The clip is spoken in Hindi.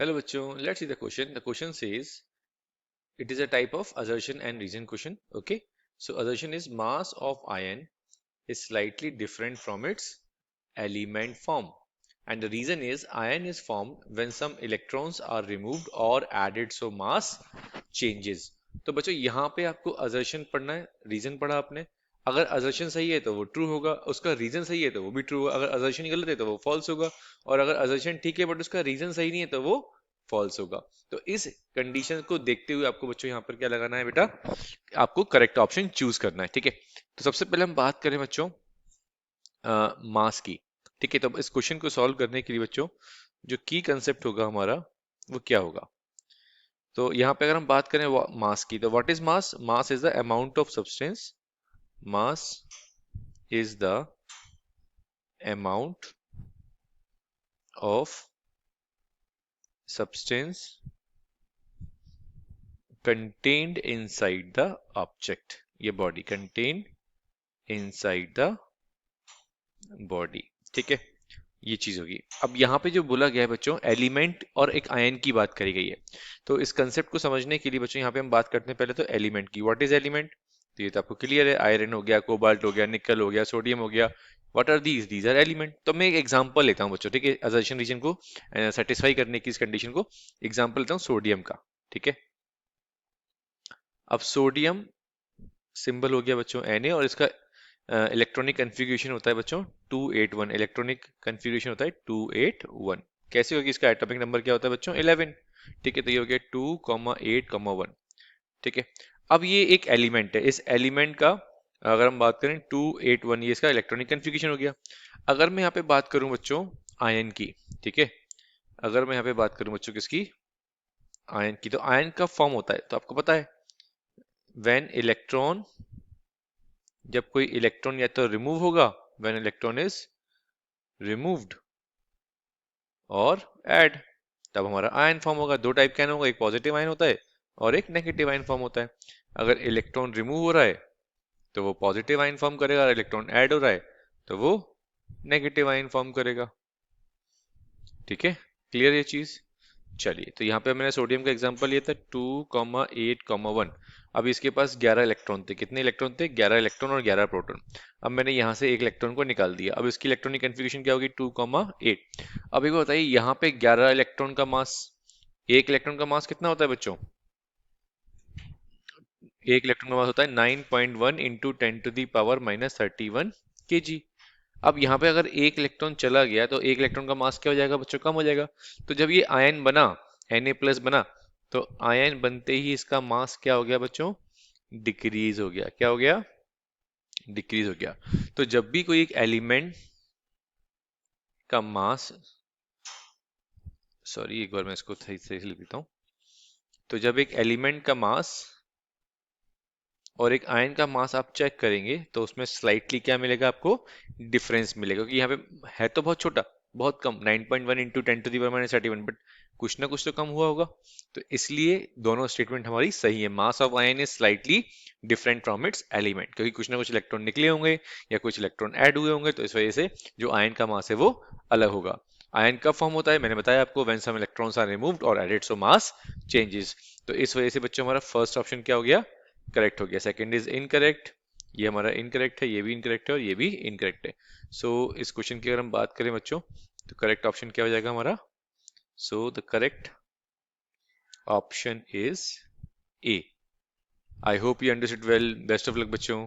Hello बच्चों, let's see the question. The question says it is a type of assertion and reason question. Okay, so assertion is mass of iron is slightly different from its element form, and the reason is iron is formed when some electrons are removed or added, so mass changes. तो बच्चों यहाँ पे आपको assertion पढ़ना है, reason पढ़ा आपने. अगर assertion सही है तो वो true होगा, उसका reason सही है तो वो भी true होगा. अगर assertion गलत है तो वो false होगा, और अगर assertion ठीक है बट उसका reason सही नहीं है तो वो false होगा. तो इस कंडीशन को देखते हुए आपको बच्चों यहाँ पर क्या लगाना है बेटा, आपको करेक्ट ऑप्शन चूज करना है. ठीक है, तो सबसे पहले हम बात करें बच्चों मास की. ठीक है, तो इस क्वेश्चन को सॉल्व करने के लिए बच्चों जो की कंसेप्ट होगा हमारा वो क्या होगा. तो यहाँ पे अगर हम बात करें मास की, तो what is mass? Mass is the amount of substance. Mass is the amount of substance contained inside the object. ये body contained inside the body. ठीक है, ये चीज होगी. अब यहाँ पे जो बोला गया है बच्चों, एलिमेंट और एक आयन की बात करी गई है. तो इस कंसेप्ट को समझने के लिए बच्चों यहाँ पे हम बात करते हैं पहले तो एलिमेंट की. What is element? तो ये तो आपको क्लियर है, आयरन हो गया, कोबाल्ट हो गया, निकल हो गया, सोडियम हो गया. What are these? These are element. तो मैं एक एग्जांपल लेता हूँ बच्चों. ठीक है, असर्शन रीजन को सेटिस्फाई करने की इस कंडीशन को एग्जांपल लेता हूँ सोडियम का. ठीक है, अब सोडियम सिंबल हो गया बच्चों Na, और इसका इलेक्ट्रॉनिक कन्फिग्रेशन होता है बच्चों 281. इलेक्ट्रॉनिक कन्फिग्रेशन होता है 281. कैसे होगी? इसका एटॉमिक नंबर क्या होता है बच्चों? 11. ठीक है, तो ये हो गया 2,8,1. ठीक है, अब ये एक एलिमेंट है. इस एलिमेंट का अगर हम बात करें 281, ये इसका इलेक्ट्रॉनिक कन्फिग्रेशन हो गया. अगर मैं यहाँ पे बात करूं बच्चों आयन की, ठीक है, अगर मैं यहाँ पे बात करूं बच्चों किसकी? आयन की. तो आयन का फॉर्म होता है, तो आपको पता है व्हेन इलेक्ट्रॉन, जब कोई इलेक्ट्रॉन या तो रिमूव होगा, व्हेन इलेक्ट्रॉन इज रिमूव्ड, और ऐड, तब हमारा आयन फॉर्म होगा. दो टाइप का आयन होगा, एक पॉजिटिव आयन होता है और एक नेगेटिव आयन फॉर्म होता है. अगर इलेक्ट्रॉन रिमूव हो रहा है तो वो पॉजिटिव आयन फॉर्म करेगा, और इलेक्ट्रॉन ऐड हो रहा है तो वो नेगेटिव आयन फॉर्म करेगा. ठीक है, क्लियर ये चीज? चलिए, तो यहाँ पे मैंने सोडियम का एग्जांपल लिया था 2,8,1. अब इसके पास 11 इलेक्ट्रॉन थे. कितने इलेक्ट्रॉन थे? 11 इलेक्ट्रॉन और 11 प्रोटॉन. अब मैंने यहाँ से एक इलेक्ट्रॉन को निकाल दिया. अब इसकी इलेक्ट्रॉनिक कन्फिग्रेशन क्या होगी? 2,8. अब एक बात बताइए, यहाँ पे 11 इलेक्ट्रॉन का मास, एक इलेक्ट्रॉन का मास कितना होता है बच्चों? एक इलेक्ट्रॉन का मास होता है 9.1 इंटू 10⁻⁻31 kg. अब यहाँ पे अगर एक इलेक्ट्रॉन चला गया तो एक इलेक्ट्रॉन का मास क्या हो जाएगा बच्चों? कम हो जाएगा. तो जब ये आयन बना, Na+ बना, तो आयन बनते ही इसका मास क्या हो गया बच्चों? डिक्रीज हो गया. क्या हो गया? डिक्रीज हो गया. तो जब भी कोई एक एलिमेंट का मास, सॉरी एक बार मैं इसको सही से लिख देता हूँ. तो जब एक एलिमेंट का मास और एक आयन का मास आप चेक करेंगे तो उसमें स्लाइटली क्या मिलेगा आपको? डिफरेंस मिलेगा. क्योंकि यहाँ पे है तो बहुत छोटा, बहुत कम, 9.1 इंटू 10⁻31, बट कुछ ना कुछ तो कम हुआ होगा. तो इसलिए दोनों स्टेटमेंट हमारी सही है. Mass of ion is slightly different from its element, क्योंकि कुछ ना कुछ इलेक्ट्रॉन निकले होंगे या कुछ इलेक्ट्रॉन ऐड हुए होंगे, तो इस वजह से जो आयन का मास है वो अलग होगा. आयन कब फॉर्म होता है? मैंने बताया आपको, when some electrons are removed और एडेड, सो मास चेंजेस. तो इस वजह से बच्चों हमारा फर्स्ट ऑप्शन क्या हो गया? करेक्ट हो गया. Second is incorrect. ये हमारा इनकरेक्ट है, ये भी इनकरेक्ट है और ये भी इनकरेक्ट है. सो इस क्वेश्चन की अगर हम बात करें बच्चों, तो करेक्ट ऑप्शन क्या हो जाएगा हमारा? So the correct option is a. I hope you understood well. Best of luck बच्चों.